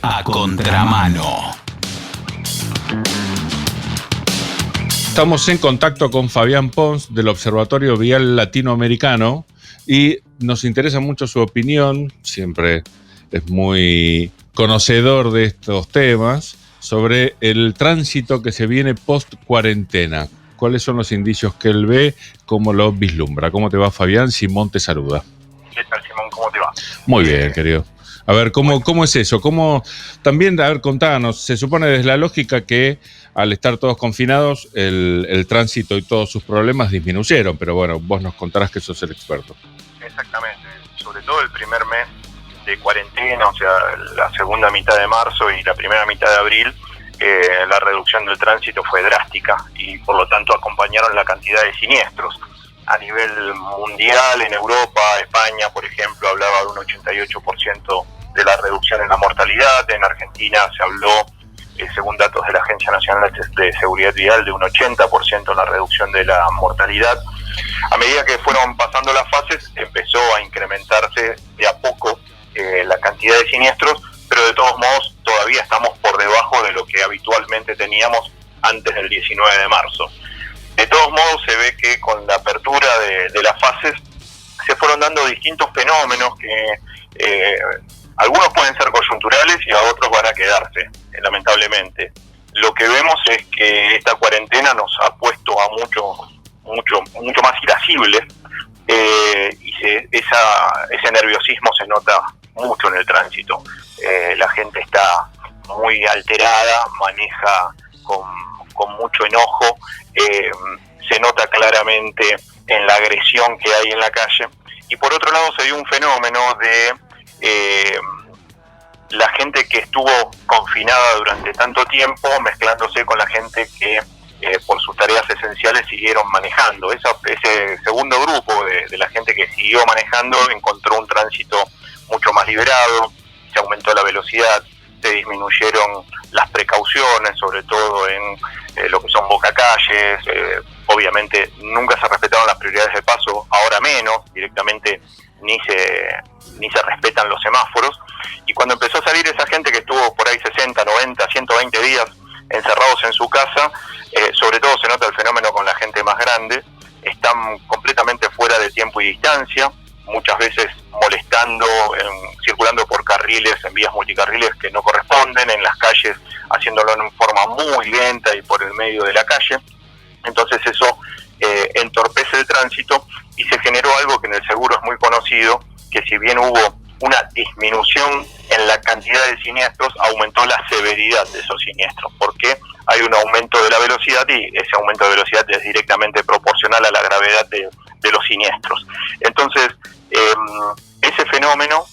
A Contramano. Estamos en contacto con Fabián Pons del Observatorio Vial Latinoamericano y nos interesa mucho su opinión, siempre es muy conocedor de estos temas, sobre el tránsito que se viene post-cuarentena. ¿Cuáles son los indicios que él ve? ¿Cómo lo vislumbra? ¿Cómo te va, Fabián? Simón te saluda. ¿Qué tal, Simón? ¿Cómo te va? Muy bien, querido. A ver, ¿cómo es eso? ¿Cómo también, a ver, contanos, se supone desde la lógica que al estar todos confinados, el tránsito y todos sus problemas disminuyeron, pero bueno, vos nos contarás que sos el experto. Exactamente, sobre todo el primer mes de cuarentena, o sea, la segunda mitad de marzo y la primera mitad de abril, la reducción del tránsito fue drástica y por lo tanto acompañaron la cantidad de siniestros. A nivel mundial, en Europa, España, por ejemplo, hablaba de un 88% de la reducción en la mortalidad. En Argentina se habló, según datos de la Agencia Nacional de Seguridad Vial, de un 80% en la reducción de la mortalidad. A medida que fueron pasando las fases, empezó a incrementarse de a poco la cantidad de siniestros, pero de todos modos todavía estamos por debajo de lo que habitualmente teníamos antes del 19 de marzo. De todos modos, se ve que con la apertura de las fases se fueron dando distintos fenómenos que algunos pueden ser coyunturales y a otros van a quedarse, lamentablemente. Lo que vemos es que esta cuarentena nos ha puesto a mucho más irascibles y ese nerviosismo se nota mucho en el tránsito. La gente está muy alterada, maneja con mucho enojo, se nota claramente en la agresión que hay en la calle. Y por otro lado se dio un fenómeno de la gente que estuvo confinada durante tanto tiempo mezclándose con la gente que por sus tareas esenciales siguieron manejando. Ese segundo grupo de la gente que siguió manejando encontró un tránsito mucho más liberado, se aumentó la velocidad, se disminuyeron las precauciones, sobre todo en lo que son bocacalles. Obviamente nunca se respetaron las prioridades de paso, ahora menos, directamente ni se respetan los semáforos. Y cuando empezó a salir esa gente que estuvo por ahí 60, 90, 120 días encerrados en su casa, sobre todo se nota el fenómeno con la gente más grande, están completamente fuera de tiempo y distancia, muchas veces molestando, circulando por carriles, en vías multicarriles que no corresponden, en las calles haciéndolo en forma muy lenta y por el medio de la calle. Entonces eso entorpece el tránsito y se generó algo que en el seguro es muy conocido, que si bien hubo una disminución en la cantidad de siniestros, aumentó la severidad de esos siniestros, porque hay un aumento de la velocidad y ese aumento de velocidad es directamente proporcional a la gravedad de los siniestros. Entonces, ese fenómeno,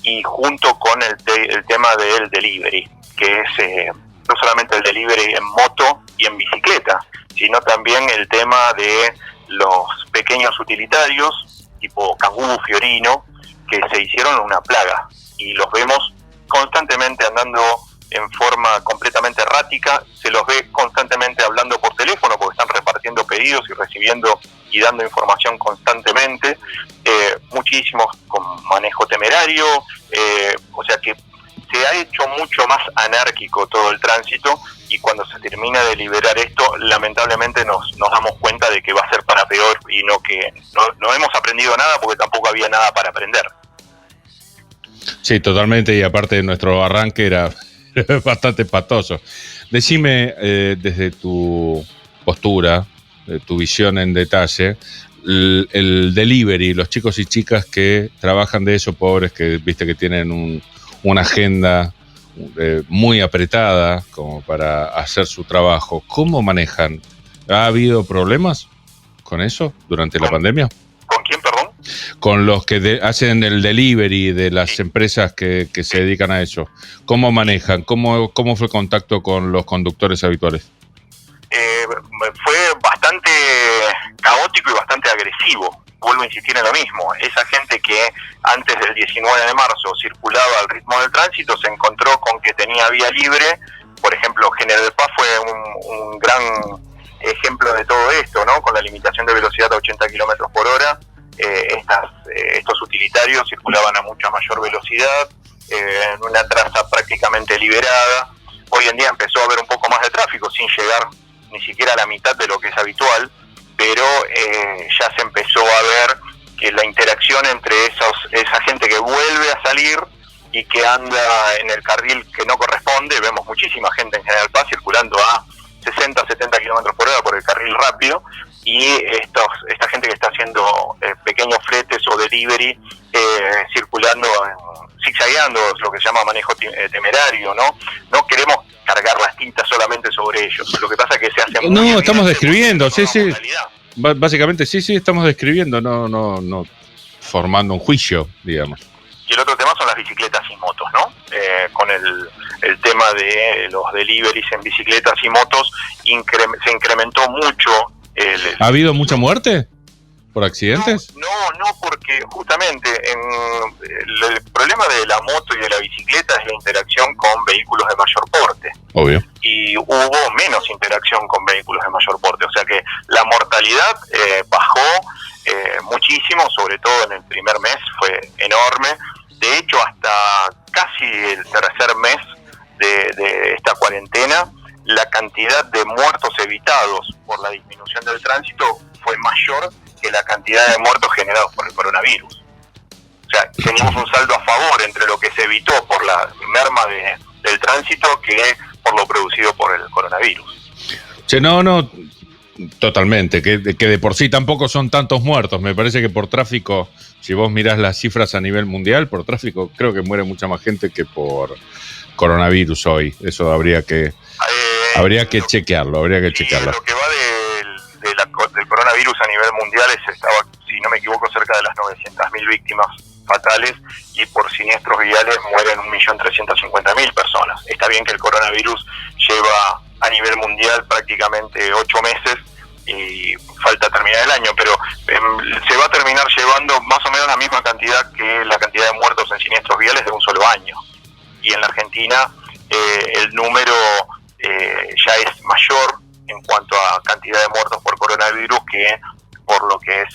y junto con el tema del delivery, que es no solamente el delivery en moto y en bicicleta, sino también el tema de los pequeños utilitarios, tipo Cangú, Fiorino, que se hicieron una plaga, y los vemos constantemente andando en forma completamente errática, se los ve constantemente hablando por teléfono porque están repartiendo pedidos y recibiendo y dando información constantemente, muchísimos con manejo temerario, o sea que se ha hecho mucho más anárquico todo el tránsito, y cuando se termina de liberar esto, lamentablemente nos damos cuenta de que va a ser para peor y no hemos aprendido nada porque tampoco había nada para aprender. Sí, totalmente, y aparte nuestro arranque era bastante patoso. Decime, desde tu postura, tu visión en detalle, el delivery, los chicos y chicas que trabajan de eso, pobres, que viste que tienen una agenda muy apretada como para hacer su trabajo, ¿cómo manejan? ¿Ha habido problemas con eso durante la pandemia? ¿Con quién, perdón? Con los que hacen el delivery de las empresas que se dedican a eso. ¿Cómo manejan? ¿Cómo fue el contacto con los conductores habituales? Fue bastante caótico y bastante agresivo. Vuelvo a insistir en lo mismo. Esa gente que antes del 19 de marzo circulaba al ritmo del tránsito se encontró con que tenía vía libre. Por ejemplo, General Paz fue un gran ejemplo de todo esto, ¿no? Con la limitación de velocidad a 80 kilómetros por hora, estos utilitarios circulaban a mucha mayor velocidad, en una traza prácticamente liberada. Hoy en día empezó a haber un poco más de tráfico, sin llegar ni siquiera a la mitad de lo que es habitual, pero ya se empezó a ver que la interacción entre esa gente que vuelve a salir y que anda en el carril que no corresponde, vemos muchísima gente en General Paz circulando a 60, 70 kilómetros por hora por el carril rápido, y esta gente que está haciendo pequeños fletes o delivery circulando, zigzagueando, lo que se llama manejo temerario, ¿no? No queremos cargar las tintas solamente sobre ellos. Lo que pasa es que se hace No, estamos describiendo, sí. modalidad. Básicamente, sí, estamos describiendo, no formando un juicio, digamos. Y el otro tema son las bicicletas y motos, ¿no? Con el tema de los deliveries en bicicletas y motos, se incrementó mucho. ¿Ha habido mucha muerte por accidentes? No, porque justamente el problema de la moto y de la bicicleta es la interacción con vehículos de mayor porte. Obvio. Y hubo menos interacción con vehículos de mayor porte, o sea que la mortalidad bajó muchísimo, sobre todo en el primer mes, fue enorme. De hecho, hasta casi el tercer mes de esta cuarentena, la cantidad de muertos evitados por la disminución del tránsito fue mayor que la cantidad de muertos generados por el coronavirus. O sea, tenemos un saldo a favor entre lo que se evitó por la merma del tránsito que por lo producido por el coronavirus. Che, no, totalmente, que de por sí tampoco son tantos muertos. Me parece que por tráfico, si vos mirás las cifras a nivel mundial, por tráfico creo que muere mucha más gente que por coronavirus hoy. Eso habría que chequearlo. Lo que va del coronavirus a nivel mundial estaba, si no me equivoco, cerca de las 900.000 víctimas fatales, y por siniestros viales mueren 1.350.000 personas. Está bien que el coronavirus lleva a nivel mundial prácticamente 8 meses y falta terminar el año, pero se va a terminar llevando más o menos la misma cantidad que la cantidad de muertos en siniestros viales de un solo año. Y en la Argentina el número ya es mayor en cuanto a cantidad de muertos por coronavirus que por lo que es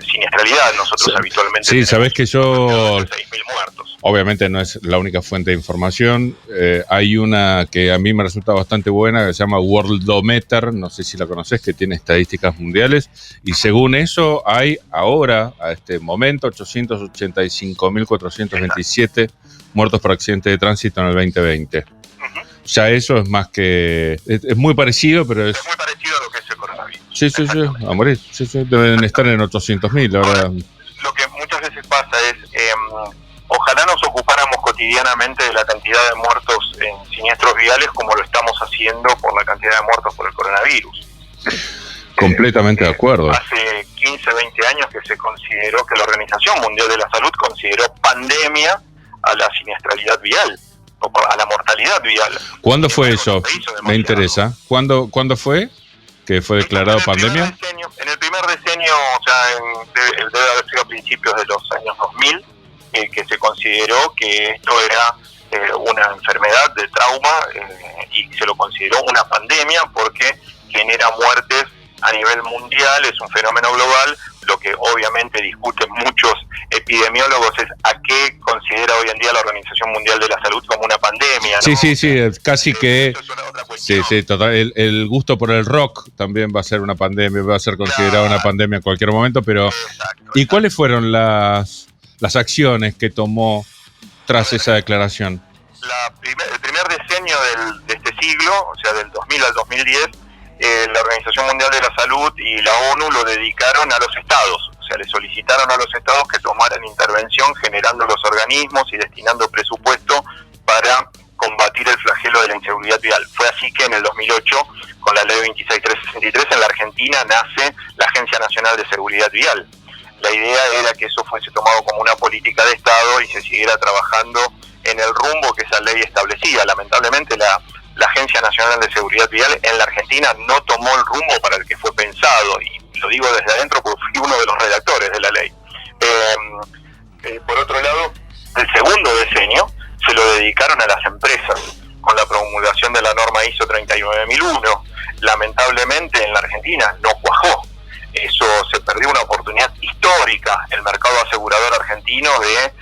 siniestralidad. Nosotros habitualmente sí, sabés que yo 6.000 muertos. Obviamente no es la única fuente de información. Hay una que a mí me resulta bastante buena, que se llama Worldometer, no sé si la conocés, que tiene estadísticas mundiales, y según eso hay ahora, a este momento, 885.427 muertos por accidente de tránsito en el 2020. Ya eso es más que... Es muy parecido, pero es muy parecido a lo que es el coronavirus. Sí, a morir. Sí, deben estar en 800.000 ahora. Lo que muchas veces pasa es, ojalá nos ocupáramos cotidianamente de la cantidad de muertos en siniestros viales como lo estamos haciendo por la cantidad de muertos por el coronavirus. Completamente de acuerdo. Hace 15, 20 años que se consideró, que la Organización Mundial de la Salud consideró pandemia a la siniestralidad vial, o a la mortalidad vial. ¿Cuándo fue eso? Me interesa. ¿Cuándo fue que fue declarado pandemia? En el primer decenio, o sea, debe haber sido a principios de los años 2000, que se consideró que esto era una enfermedad de trauma y se lo consideró una pandemia porque genera muertes a nivel mundial, es un fenómeno global. Lo que obviamente discuten muchos epidemiólogos es a qué considera hoy en día la Organización Mundial de la Salud como una pandemia, ¿no? Sí, casi que... Eso es otra cuestión. Sí, total. El gusto por el rock también va a ser una pandemia, va a ser considerada una pandemia en cualquier momento, pero... Exacto. ¿Y cuáles fueron las acciones que tomó tras esa declaración? El primer decenio de este siglo, o sea, del 2000 al 2010, la Organización Mundial de la Salud y la ONU lo dedicaron a los estados, o sea, le solicitaron a los estados que tomaran intervención generando los organismos y destinando presupuesto para combatir el flagelo de la inseguridad vial. Fue así que en el 2008, con la ley 26363, en la Argentina nace la Agencia Nacional de Seguridad Vial. La idea era que eso fuese tomado como una política de Estado y se siguiera trabajando en el rumbo que esa ley establecía. Lamentablemente la Agencia Nacional de Seguridad Vial en la Argentina no tomó el rumbo para el que fue pensado, y lo digo desde adentro porque fui uno de los redactores de la ley. Por otro lado, el segundo decenio se lo dedicaron a las empresas con la promulgación de la norma ISO 39001. Lamentablemente en la Argentina no cuajó. Eso se perdió una oportunidad histórica, el mercado asegurador argentino, de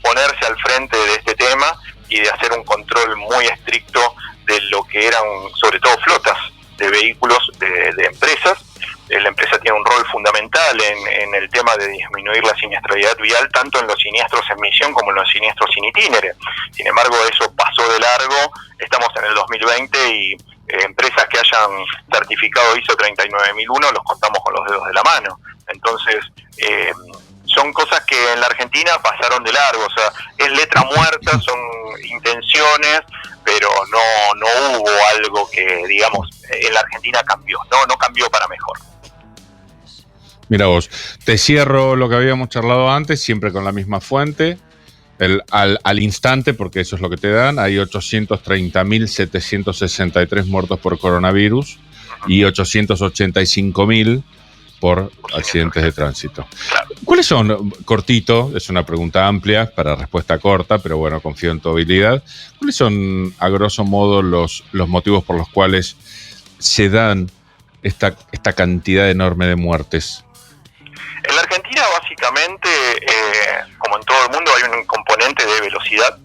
ponerse al frente de este tema y de hacer un control muy estricto de lo que eran, sobre todo, flotas de vehículos de empresas. La empresa tiene un rol fundamental en el tema de disminuir la siniestralidad vial, tanto en los siniestros en misión como en los siniestros sin itinere. Sin embargo, eso pasó de largo. Estamos en el 2020 y empresas que hayan certificado ISO 39001 los contamos con los dedos de la mano. Entonces, son cosas que en la Argentina pasaron de largo. O sea, es letra muerta, son intenciones, pero no hubo algo que, digamos, en la Argentina cambió. No cambió para mejor. Mira vos, te cierro lo que habíamos charlado antes, siempre con la misma fuente, al instante, porque eso es lo que te dan. Hay 830.763 muertos por coronavirus y 885.000 por accidentes de tránsito. ¿Cuáles son, cortito, es una pregunta amplia para respuesta corta, pero bueno, confío en tu habilidad, cuáles son, a grosso modo, los motivos por los cuales se dan esta cantidad enorme de muertes? En la Argentina, básicamente, como en todo el mundo, hay un componente de velocidad.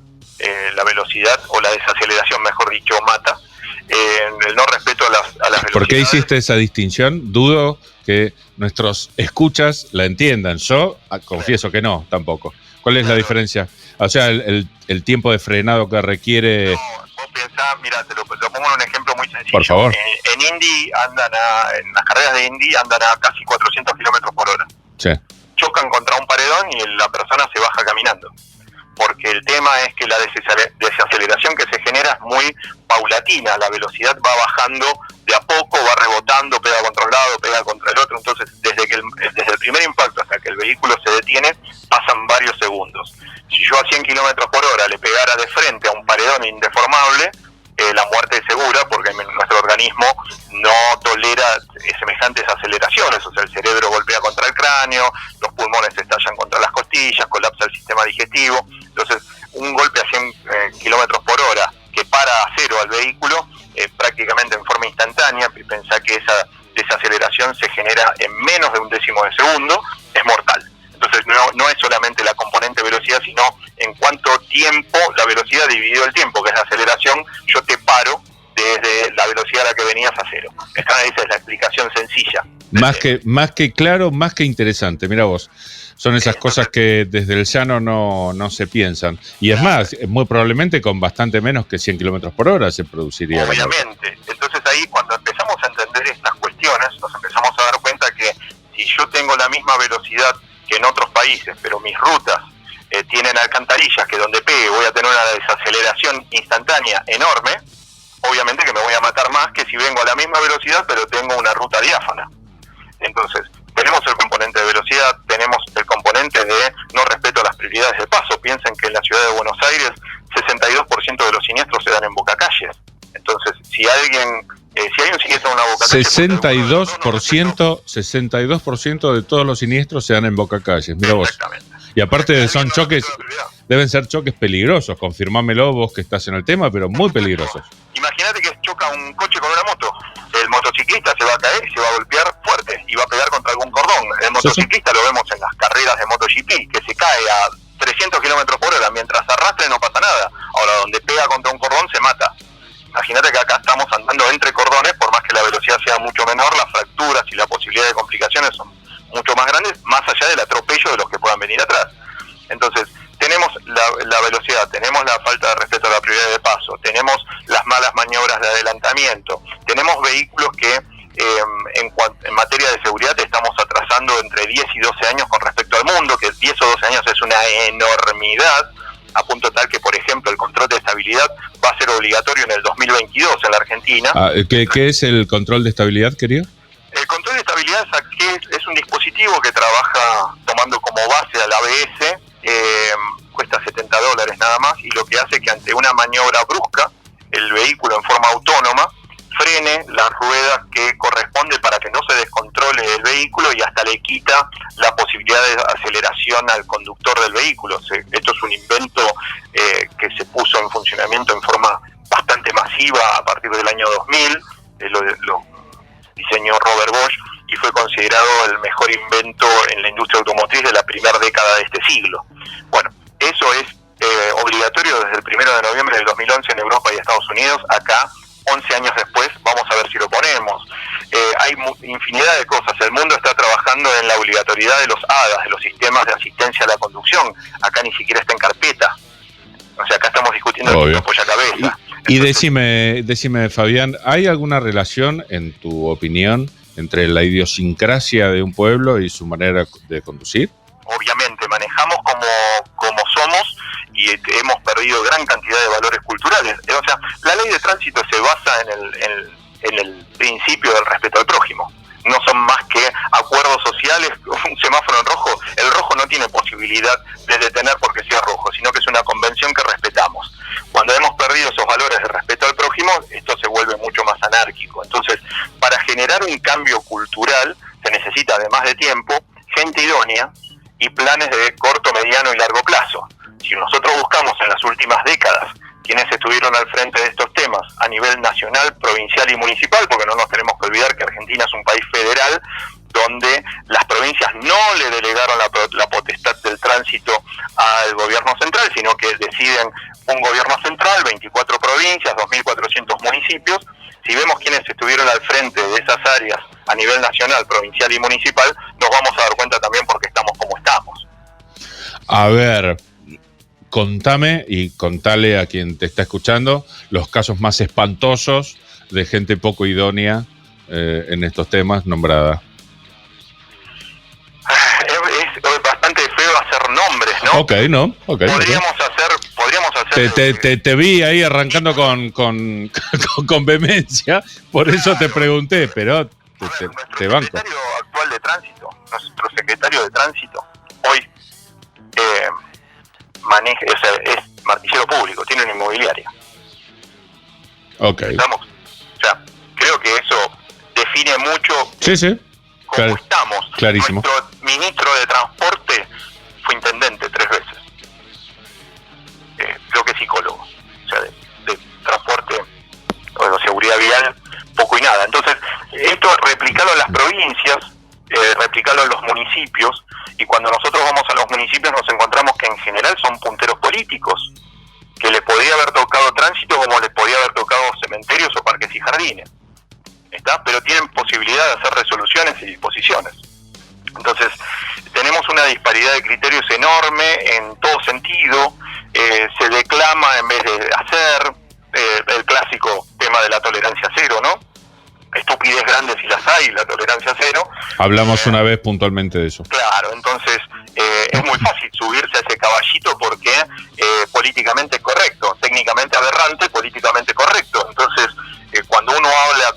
La velocidad, o la desaceleración, mejor dicho, mata. El no respeto a las velocidades. ¿Por qué hiciste esa distinción? Dudo que nuestros escuchas la entiendan. Yo confieso que no, tampoco. ¿Cuál es la diferencia? O sea, el tiempo de frenado que requiere... No, vos pensás, mira, te lo pongo en un ejemplo muy sencillo. Por favor. En Indy en las carreras de Indy andan a casi 400 kilómetros por hora. Sí. Chocan contra un paredón y la persona se baja caminando. Porque el tema es que la desaceleración que se genera es muy paulatina. La velocidad va bajando de a poco, va rebotando, pega contra un lado, pega contra el otro. Entonces, desde el primer impacto hasta que el vehículo se detiene, pasan varios segundos. Si yo a 100 kilómetros por hora le pegara de frente a un paredón indeformable, la muerte es segura, porque nuestro organismo no tolera semejantes aceleraciones. O sea, el cerebro golpea contra el cráneo, los pulmones estallan contra las costillas, colapsa el sistema digestivo. Entonces, un golpe a 100 kilómetros por hora que para a cero al vehículo, prácticamente en forma instantánea, pensá que esa desaceleración se genera en menos de un décimo de segundo, es mortal. Entonces, no es solamente la componente velocidad, sino en cuánto tiempo, la velocidad dividido el tiempo, que es la aceleración, yo te paro desde la velocidad a la que venías a cero. Esa es la explicación sencilla. Más que claro, más que interesante. Mira vos, son esas cosas que desde el llano no se piensan. Y es más, muy probablemente con bastante menos que 100 kilómetros por hora se produciría. Obviamente. Entonces ahí, cuando empezamos a entender estas cuestiones, nos empezamos a dar cuenta que si yo tengo la misma velocidad que en otros países, pero mis rutas tienen alcantarillas que donde pegue voy a tener una desaceleración instantánea enorme, obviamente que me voy a matar más que si vengo a la misma velocidad pero tengo una ruta diáfana. Entonces, tenemos el componente de velocidad, tenemos el componente de no respeto a las prioridades de paso. Piensen que en la ciudad de Buenos Aires 62% de los siniestros se dan en bocacalles. Entonces, si hay un siniestro en una bocacalle... 62% de todos los siniestros se dan en bocacalles, mira vos. Exactamente. Y aparte son choques, deben ser choques peligrosos, confirmámelo vos que estás en el tema, pero muy peligrosos. Imagínate que choca un coche con una moto. El motociclista se va a caer y se va a golpear fuerte y va a pegar contra algún cordón. El motociclista lo vemos en las carreras de MotoGP, que se cae a 300 kilómetros por hora. Mientras arrastre no pasa nada. Ahora, donde pega contra un cordón se mata. Imagínate que acá estamos andando entre cordones, por más que la velocidad sea mucho menor, las fracturas y la posibilidad de complicaciones son mucho más grandes, más allá del atropello de los que puedan venir atrás. Entonces, tenemos la velocidad, tenemos la falta de respeto a la prioridad de paso, tenemos las malas maniobras de adelantamiento, tenemos vehículos que en materia de seguridad estamos atrasando entre 10 y 12 años con respecto al mundo, que 10 o 12 años es una enormidad, a punto tal que, por ejemplo, el control de estabilidad va a ser obligatorio en el 2022 en la Argentina. ¿Qué es el control de estabilidad, querido? El control de estabilidad es un dispositivo que trabaja tomando como base al ABS, cuesta $70 nada más, y lo que hace es que ante una maniobra brusca, el vehículo en forma autónoma frene las ruedas que corresponde para que no se descontrole el vehículo y hasta le quita la posibilidad de aceleración al conductor del vehículo. Esto es un invento que se puso en funcionamiento en forma bastante masiva a partir del año 2000, lo diseñó Robert Bosch y fue considerado el mejor invento en la industria automotriz de la primera década de este siglo. Bueno, Eso es obligatorio desde el 1 de noviembre del 2011 en Europa y Estados Unidos. Acá, 11 años después, vamos a ver si lo ponemos. Hay infinidad de cosas. El mundo está trabajando en la obligatoriedad de los ADAS, de los sistemas de asistencia a la conducción. Acá ni siquiera está en carpeta. O sea, acá estamos discutiendo el apoyacabezas. Y decime, Fabián, ¿hay alguna relación, en tu opinión, entre la idiosincrasia de un pueblo y su manera de conducir? Obviamente, manejamos como somos y hemos perdido gran cantidad de valores culturales. O sea, la ley de tránsito se basa en el principio del respeto al prójimo. No son más que acuerdos sociales. Un semáforo en rojo, el rojo no tiene posibilidad de detener porque sea rojo, sino que es una convención que respetamos. Cuando hemos perdido esos valores de respeto al prójimo, esto se vuelve mucho más anárquico. Entonces, para generar un cambio cultural se necesita, además de tiempo, gente idónea y planes de corto, mediano y largo plazo. Si nosotros buscamos en las últimas décadas quienes estuvieron al frente de estos temas a nivel nacional, provincial y municipal, porque no nos tenemos que olvidar que Argentina es un país federal donde las provincias no le delegaron la potestad del tránsito al gobierno central, sino que deciden un gobierno central, 24 provincias, 2.400 municipios. Si vemos quiénes estuvieron al frente de esas áreas a nivel nacional, provincial y municipal, nos vamos a dar cuenta también por qué estamos como estamos. A ver, contame y contale a quien te está escuchando los casos más espantosos de gente poco idónea en estos temas nombrada. Es bastante feo hacer nombres, ¿no? Ok. Podríamos hacer. Te vi ahí arrancando con vehemencia, por eso te pregunté, pero te banco. Nuestro secretario actual de tránsito, nuestro secretario de tránsito, hoy maneja, o sea, es martillero público, tiene una inmobiliaria. Ok. ¿Estamos? O sea, creo que eso define mucho cómo estamos. Clarísimo. Nuestro ministro de Transporte fue intendente 3 veces. Creo que es psicólogo. O sea, de transporte o de seguridad vial, poco y nada. Entonces, esto replicarlo en las provincias, replicarlo en los municipios, y cuando nosotros vamos a los municipios nos encontramos que en general son punteros políticos, que le podría haber tocado tránsito como le podía haber tocado cementerios o parques y jardines. ¿Está? Pero tienen posibilidad de hacer resoluciones y disposiciones. Entonces, tenemos una disparidad de criterios enorme en todo sentido. Se declama en vez de hacer, el clásico tema de la tolerancia cero, ¿no? Estupidez grande si las hay, la tolerancia cero. Hablamos una vez puntualmente de eso. Claro, entonces es muy fácil subirse a ese caballito porque políticamente correcto, técnicamente aberrante, políticamente correcto. Entonces, cuando uno habla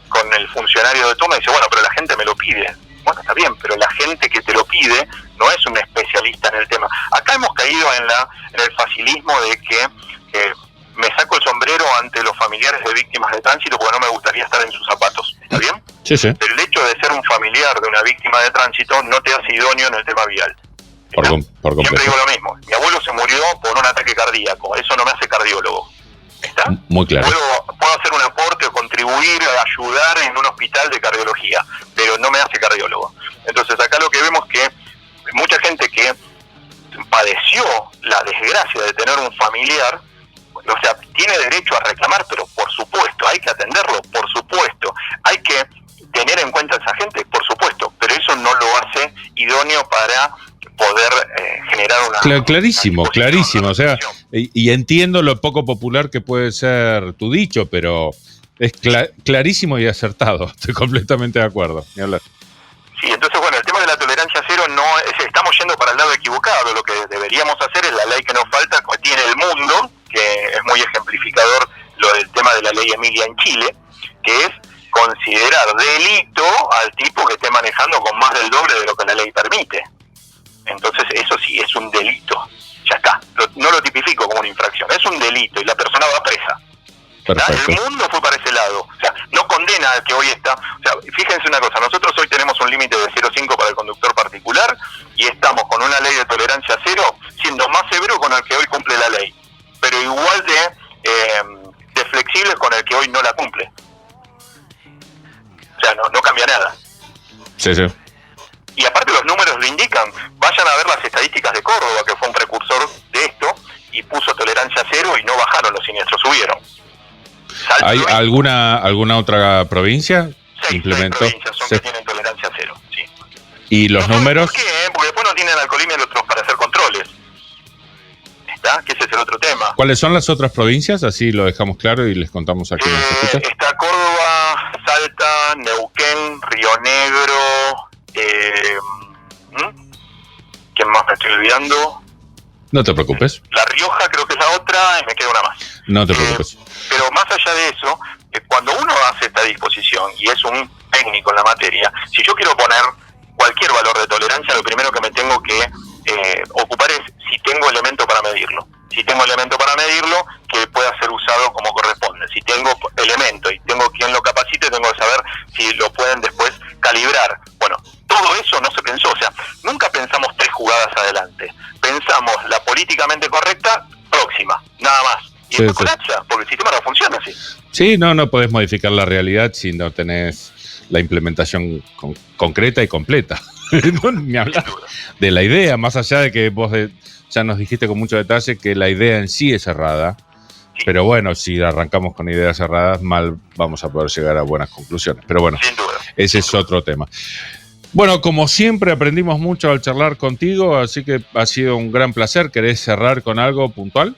con el funcionario de turno, dice, bueno, pero la gente me lo pide. Bueno, está bien, pero la gente que te lo pide no es un especialista en el tema. Acá hemos caído en el facilismo de que me saco el sombrero ante los familiares de víctimas de tránsito porque no me gustaría estar en sus zapatos. ¿Está bien? Sí. Pero el hecho de ser un familiar de una víctima de tránsito no te hace idóneo en el tema vial. Por completo. Siempre digo lo mismo. Mi abuelo se murió por un ataque cardíaco. Eso no me hace cardiólogo. ¿Está? Muy claro. Puedo hacer un aporte o contribuir a ayudar en un hospital de cardiología, pero no me hace cardiólogo. Entonces acá lo que vemos que mucha gente que padeció la desgracia de tener un familiar, o sea, tiene derecho a reclamar, pero por supuesto, hay que atenderlo, por supuesto. Hay que tener en cuenta a esa gente, por supuesto, pero eso no lo hace idóneo para poder generar una... Clarísimo. O sea, y entiendo lo poco popular que puede ser tu dicho, pero es clarísimo y acertado. Estoy completamente de acuerdo. Ni hablar. Sí, entonces, bueno, el tema de la tolerancia cero no es, estamos yendo para el lado equivocado. Lo que deberíamos hacer es la ley que nos falta, que tiene el mundo, que es muy ejemplificador lo del tema de la ley Emilia en Chile, que es considerar delito al tipo que esté manejando con más del doble de lo que la ley permite. Entonces eso sí es un delito, ya está, no lo tipifico como una infracción, es un delito y la persona va presa. El mundo fue para ese lado, o sea, no condena al que hoy está, o sea, fíjense una cosa, nosotros hoy tenemos un límite de 0,5 para el conductor particular y estamos con una ley de tolerancia cero siendo más severo con el que hoy cumple la ley, pero igual de flexibles con el que hoy no la cumple. O sea, no cambia nada. Sí. Y aparte los números lo indican. Vayan a ver las estadísticas de Córdoba, que fue un precursor de esto, y puso tolerancia cero y no bajaron los siniestros, subieron. Salto ¿Hay alguna otra provincia? Seis provincias son que tienen tolerancia cero, sí. ¿Y los números? ¿Por qué? Porque después no tienen alcoholemia los otros para hacer controles. ¿Está? Que ese es el otro tema. ¿Cuáles son las otras provincias? Así lo dejamos claro y les contamos a quienes nos escuchan. Está Córdoba, Salta, Neuquén, Río Negro. ¿Quién más me estoy olvidando? No te preocupes. La Rioja creo que es la otra y me queda una más. No te preocupes. Pero más allá de eso, cuando uno hace esta disposición y es un técnico en la materia, si yo quiero poner cualquier valor de tolerancia, lo primero que me tengo que ocupar es si tengo elemento para medirlo. Si tengo elemento para medirlo, que pueda ser usado como corresponde. Si tengo elemento y tengo quien lo capacite, tengo que saber si lo pueden después calibrar. Bueno, todo eso no se pensó. O sea, nunca pensamos 3 jugadas adelante. Pensamos la políticamente correcta próxima, nada más. Y después colapsa, porque el sistema no funciona así. Sí, no podés modificar la realidad si no tenés la implementación concreta y completa. No, ni hablar de la idea, más allá de que vos ya nos dijiste con mucho detalle que la idea en sí es errada. Sí. Pero bueno, si arrancamos con ideas cerradas, mal vamos a poder llegar a buenas conclusiones. Pero bueno, sin duda, ese es otro tema. Bueno, como siempre aprendimos mucho al charlar contigo, así que ha sido un gran placer. ¿Querés cerrar con algo puntual?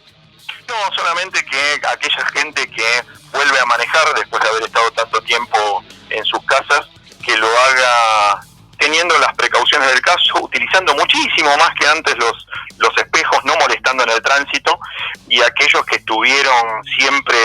No, solamente que aquella gente que vuelve a manejar después de haber estado tanto tiempo en sus casas, que lo haga teniendo las precauciones del caso, utilizando muchísimo más que antes los espejos, no molestando en el tránsito, y aquellos que estuvieron siempre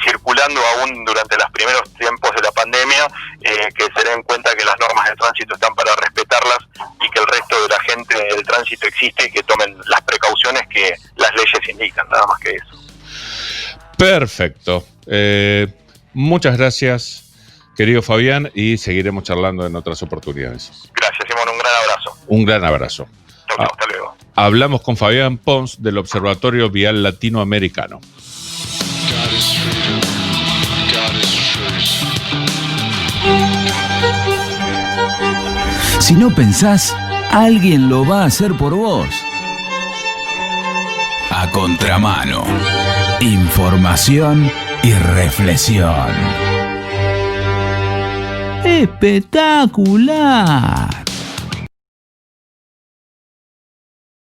circulando aún durante los primeros tiempos de la pandemia, que se den cuenta que las normas de tránsito están para respetarlas y que el resto de la gente del tránsito existe y que tomen las precauciones que las leyes indican, nada más que eso. Perfecto. Muchas gracias, querido Fabián, y seguiremos charlando en otras oportunidades. Gracias, Simón, un gran abrazo. Un gran abrazo. Hasta luego. Hablamos con Fabián Pons del Observatorio Vial Latinoamericano. Si no pensás, alguien lo va a hacer por vos. A contramano. Información y reflexión. ¡Espectacular!